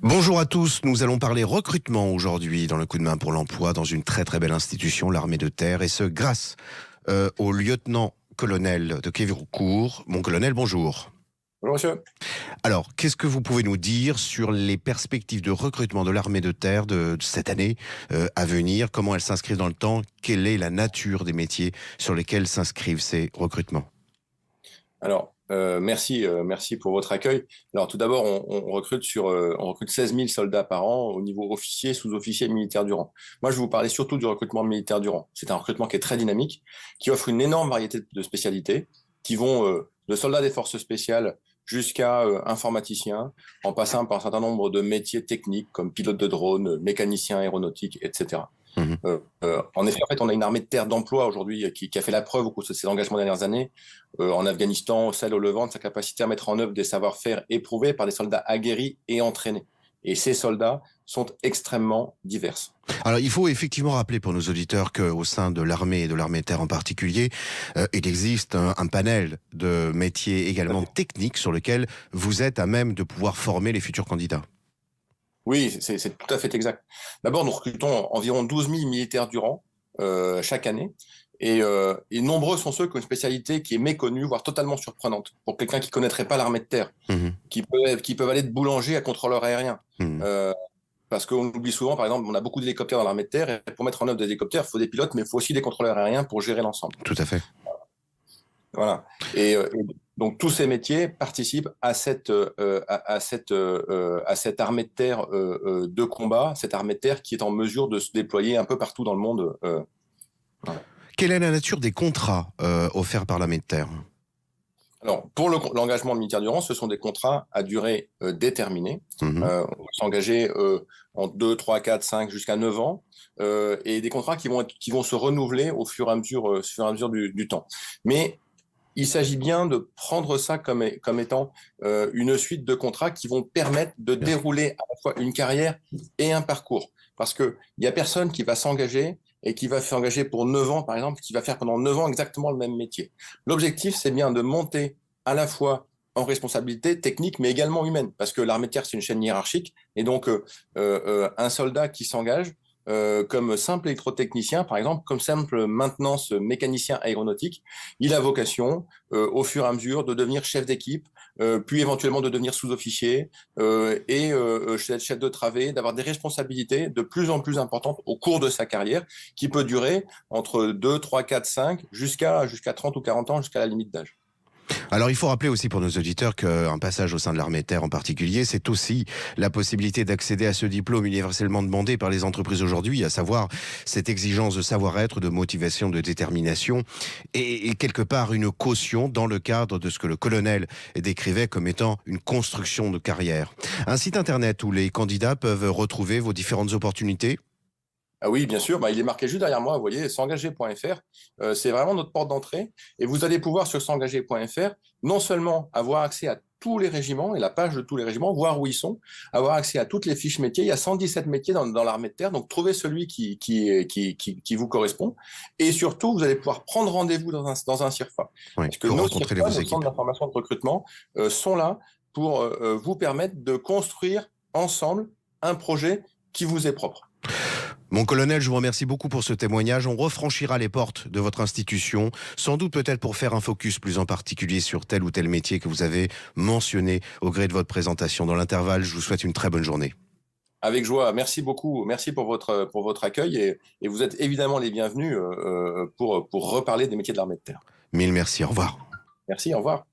Bonjour à tous, nous allons parler recrutement aujourd'hui dans le coup de main pour l'emploi dans une très très belle institution, l'armée de terre, et ce grâce au lieutenant-colonel de Quévillcourt. Mon colonel, bonjour. Bonjour monsieur. Alors, qu'est-ce que vous pouvez nous dire sur les perspectives de recrutement de l'armée de terre de cette année à venir? Comment elles s'inscrivent dans le temps? Quelle est la nature des métiers sur lesquels s'inscrivent ces recrutements? Alors, merci pour votre accueil. Alors tout d'abord, on recrute on recrute 16 000 soldats par an au niveau officier, sous-officier, militaire du rang. Moi, je vais vous parler surtout du recrutement militaire du rang. C'est un recrutement qui est très dynamique, qui offre une énorme variété de spécialités, qui vont de soldats des forces spéciales jusqu'à informaticiens, en passant par un certain nombre de métiers techniques comme pilote de drone, mécanicien aéronautique, etc. Mhm. En effet, on a une armée de terre d'emploi aujourd'hui qui a fait la preuve au cours de ses engagements des dernières années, en Afghanistan, au Sahel, au Levant, de sa capacité à mettre en œuvre des savoir-faire éprouvés par des soldats aguerris et entraînés. Et ces soldats sont extrêmement divers. Alors, il faut effectivement rappeler pour nos auditeurs qu'au sein de l'armée et de l'armée de terre en particulier, il existe un panel de métiers également techniques sur lesquels vous êtes à même de pouvoir former les futurs candidats. Oui, c'est tout à fait exact. D'abord, nous recrutons environ 12 000 militaires du rang chaque année. Et nombreux sont ceux qui ont une spécialité qui est méconnue, voire totalement surprenante, pour quelqu'un qui ne connaîtrait pas l'armée de terre, Mhm. qui peuvent aller de boulanger à contrôleur aérien. Mhm. Parce qu'on oublie souvent, par exemple, on a beaucoup d'hélicoptères dans l'armée de terre, et pour mettre en œuvre des hélicoptères, il faut des pilotes, mais il faut aussi des contrôleurs aériens pour gérer l'ensemble. Tout à fait. Voilà. Et donc tous ces métiers participent à cette armée de terre de combat, cette armée de terre qui est en mesure de se déployer un peu partout dans le monde. Voilà. Quelle est la nature des contrats offerts par l'armée de terre? Alors, pour l'engagement militaire du rang, ce sont des contrats à durée déterminée. Mhm. On va s'engager en 2, 3, 4, 5, jusqu'à 9 ans, et des contrats qui vont se renouveler au fur et à mesure du temps. Mais il s'agit bien de prendre ça comme étant une suite de contrats qui vont permettre de dérouler à la fois une carrière et un parcours. Parce qu'il n'y a personne qui va s'engager et qui va s'engager pour 9 ans, par exemple, qui va faire pendant 9 ans exactement le même métier. L'objectif, c'est bien de monter à la fois en responsabilité technique, mais également humaine. Parce que l'armée de terre, c'est une chaîne hiérarchique. Et donc, un soldat qui s'engage comme simple électrotechnicien, par exemple, comme simple maintenance mécanicien aéronautique, il a vocation, au fur et à mesure, de devenir chef d'équipe, puis éventuellement de devenir sous-officier, chef de travée, d'avoir des responsabilités de plus en plus importantes au cours de sa carrière, qui peut durer entre 2, 3, 4, 5, jusqu'à 30 ou 40 ans, jusqu'à la limite d'âge. Alors, il faut rappeler aussi pour nos auditeurs qu'un passage au sein de l'armée de terre en particulier, c'est aussi la possibilité d'accéder à ce diplôme universellement demandé par les entreprises aujourd'hui, à savoir cette exigence de savoir-être, de motivation, de détermination, et quelque part une caution dans le cadre de ce que le colonel décrivait comme étant une construction de carrière. Un site internet où les candidats peuvent retrouver vos différentes opportunités. Ah oui, bien sûr, il est marqué juste derrière moi, vous voyez, s'engager.fr, c'est vraiment notre porte d'entrée. Et vous allez pouvoir, sur s'engager.fr, non seulement avoir accès à tous les régiments et la page de tous les régiments, voir où ils sont, avoir accès à toutes les fiches métiers. Il y a 117 métiers dans l'armée de terre, donc trouvez celui qui vous correspond. Et surtout, vous allez pouvoir prendre rendez-vous dans un CIRFA. Oui, Parce que pour nos rencontrer CIRFA, vos nos équipes. centres d'information de recrutement, sont là pour vous permettre de construire ensemble un projet qui vous est propre. Mon colonel, je vous remercie beaucoup pour ce témoignage. On refranchira les portes de votre institution, sans doute peut-être pour faire un focus plus en particulier sur tel ou tel métier que vous avez mentionné au gré de votre présentation. Dans l'intervalle, je vous souhaite une très bonne journée. Avec joie, merci beaucoup, merci pour votre accueil et vous êtes évidemment les bienvenus pour reparler des métiers de l'armée de terre. Mille merci, au revoir. Merci, au revoir.